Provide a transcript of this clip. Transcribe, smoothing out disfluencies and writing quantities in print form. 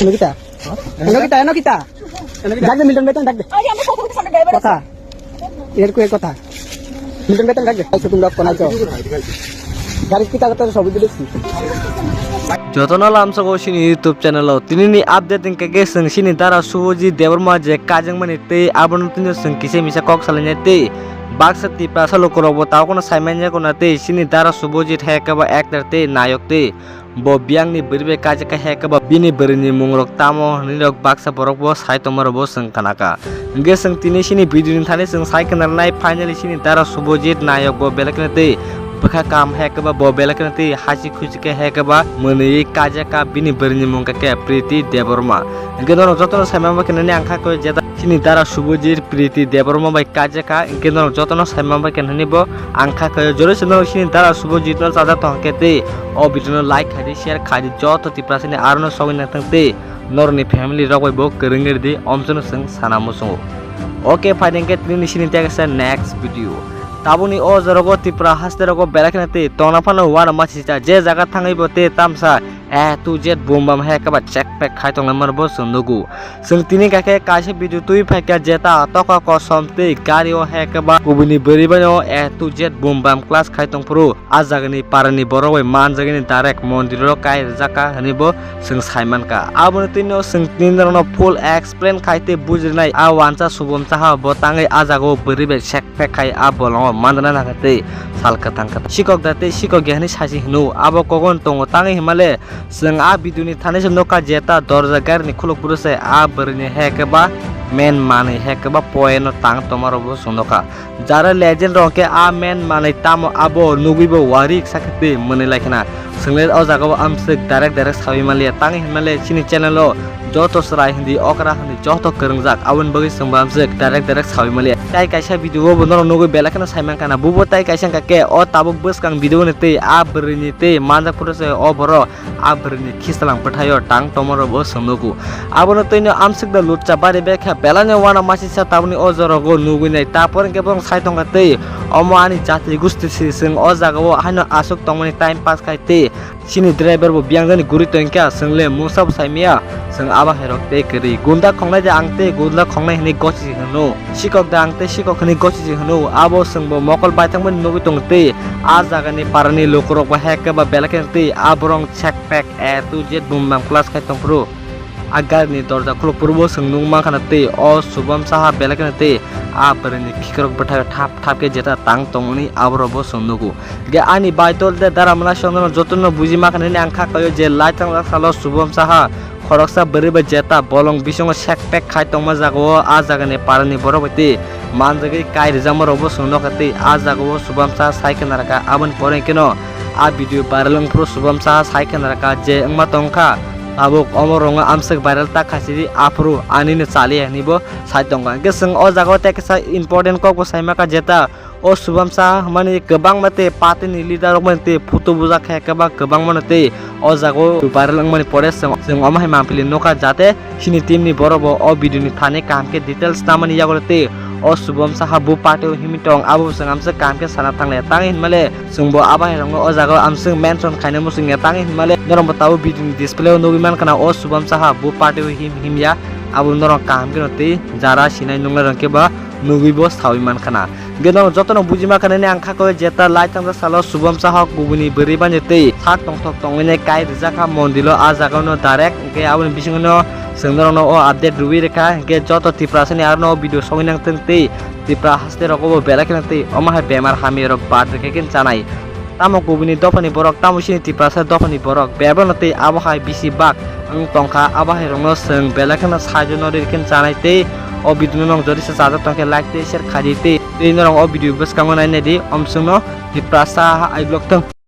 Ano kita? Ano kita? Dag deh Milton beton dag deh. Kota. Eর কো কথা। Milton beton dag deh. Ayo তুমি doc কোনাইছো। গাড়ি kita kata সবই দিছি। যতন লামসগো সিনি YouTube channel তিনিনি updating কে song সিনি তারা সুবজি দেবরমা যে কাজং মানি তে আবন তিন সং কিসে মিসা কক সালানে তে বাক্সতি প্রাসালো করবো তাও কোনো সাইমানজা কোনা তে সিনি তারা সুবজি হেকাবা অ্যাক্টর তে নায়ক তে bo biangni beribe kajaka hekaba bini berini mungrok tamo nirok baksa borok bo sai tomaro sing kanaka nge sing tini sini video ni thani sing sai kanar nai finally sini tara subojit nayak bo belaknate bakha kam hekaba bo belaknate hasi khujike hekaba mani kajaka bini berini mungka ke priti deborma nge dono jotono saimama kenani angkha ko jeta sini tara subojit priti deborma bai kajaka nge dono jotono saimama kenani bo angkha ko jore sino sini tara subojit no sada tongkete o video like khadi share khadi যত তিপ্রাসিনি আরনো সগিনা থাকতে নরনি family রকই বক করেঙ্গের দি অমসনো song সানামুসো ওকে ফাইদেंगे তিনি সিনি তেগেছে next video তাবুনি ও জরগো তিপ্রা হাসতে রগো বেলাখনাতে তনাফানো ওয়ানা মাছিটা যে জায়গা থাঙ্গাইবতে তামসা এ তু jet বুমবাম হেকাবা check পেক খাইতং মারবো সন্দগু সং তিনি কাকে কাছে ভিডিও তুই ফাইকা জেতা তকা ক সমতে গাড়ি ও হেকাবা কুবিনি বরিবানো এ তু জেট বুমবাম ক্লাস খাইতং পুরো আজাগনি পারানি বরগই মান জাগনি ডাইরেক্ট মন্দির কাই জাকা হনিবো সং সাইমানকা আবনি তিনো সং তিনরনো ফুল এক্সপ্লেন খাইতে বুজরিনাই আ ওয়ানসা সুবম সাহা বতাঙ্গই আজাগো বরিবে চেক পেক খাই আ বলং মানদানা নাগাতে সালকা থাঙ্কা শিকক দাতে শিকক গেহানি সাজি হনু আবো কগন তং তাঙ্গই হিমালে जों आ भिडियोनि थानाय नका जेता दरजा गारिनि खुलक पुरुसे आ बरनि हेकबा मेन माने हेकबा पॉइंट तांग तमारबो सुनका जारा लेजेंड रके आ मेन माने तामो आबो नुगिबो वारिक साखते मने लाखना संले अ जागाबो आमसे डाइरेक्ट सावि मालिया तांग हिमाले सिनि चैनलो যত সরাই হিন্দি অকরা হিন্দি যত করংজাক আউন বগি সংবামসে ডাইরেক্ট সাবি মালিয়া তাই কাইসা ভিডিও বনর নগৈ বেলাখানা সাইমান কানা বুবো তাই কাইসা কাকে অ তাবুক বসকাং ভিডিও নেতে আ বরিনি তে মানজাক পুরসে অ বড় আ বরিনি খিসলাং পঠায় টাং টমর ব সমনগু আবনো তৈনো আমসিক দা লুচ্চা বারে বেখা বেলানে ওয়ানা মাসিসা তাবনি অ জরগো নুগৈ নাই তারপর কেবং সাইতংকা তে অমো আনি জাতি গুস্তি সিং অ জাগাও হানো আসুক তংমনি টাইম পাস খাইতে সিনি ড্রাইভার বো বিয়াংগানি গুরি তংকা সংলে মুসাব সাইমিয়া जों आबा हेरक ते करी गुंदा खंगनाय जे आंते गुंदा खंगनाय हनि गचि हनु सिकक दा आंते सिकक हनि गचि हनु आबो संबो मकल बायथांमोन नगि तंगते आ जागानि पारानि लोकरक बा हेकबा बेलाकेंते आबरं चेक पेक ए टू जेट बुमबाम क्लास खायतंफ्रु आगारनि दरजा खुलक पुरबो संनुं माखानाते अ सुबम साहा बेलाकेंते आ बरनि खिखरक बथा थाप थापके जेता तांग तंगनि आबरबो संनुगु गे आनि बायतल दे दारामना संगन जतन बुजि माखानानि आंखा कयो जे लाइथां सालो सुबम साहा खरकसा बरिबा जेता बलं बिसंग सेक पेक खायतंमा जागो आ जागानि पारानि बरबति मानजगै काय रिजामरबो संनकते आ जागो सुबम सा साइकेनारका आबन परेकेनो आ भिडियो भाइरल प्रो सुबम सा साइकेनारका जे अंगमा तंखा आबो अमरंग आमसक भाइरल ता खासिरि आफरु आनिनो चालि हनिबो साइतंगा गेसंग अ जागो तेकसा इम्पोर्टेन्ट कको साइमाका जेता ओ सुबम सा माने गोबां मते पार्टीनि लिडार मते फटो बुजा खायकबा गोबां मनते अ जागो भाइरल माने परे जों अमाय मामपिलि नका जाते सिनि टीमनि बरबो अ भिडियोनि थाने कामके डिटेल्स तामानि यागलते अ सुबम साहा बु पार्टियाव हिमिटं आबो जों आमसे कामके साना थांले तांग हिनमाले जोंबो आबाय रंग अ जागो आमसे मेनसन खायनो मुसिंगे तांग हिनमाले नरम बताव भिडियोनि डिसप्लेयाव नगिमान kana o subam saha bu party himya abu norong kam ginote jara sinai nungla rangke ba nugibo sawiman kana gedon jotono bujima kana ni angkha ko jeta laitang da salo subam saha gubuni beri banjete sak tong tok tong ne kai rijaka mondilo a jagano direct ke abun bisingono sengnorno o update ruwi rekha ke joto tiprasani arno video songinang tente tipra haste rokobo belakinate omaha bemar hamiro bad reken chanai tamo kubini dofani borok tamo sini tiprasa dofani borok bebanate abahai bisi bak ang tongka abahai rongno seng belakana sajono reken chanai te o video nong jodi sa sada tongke like te share khadi te norong o video bus kangonai ne di omsungno tiprasa ai blog tong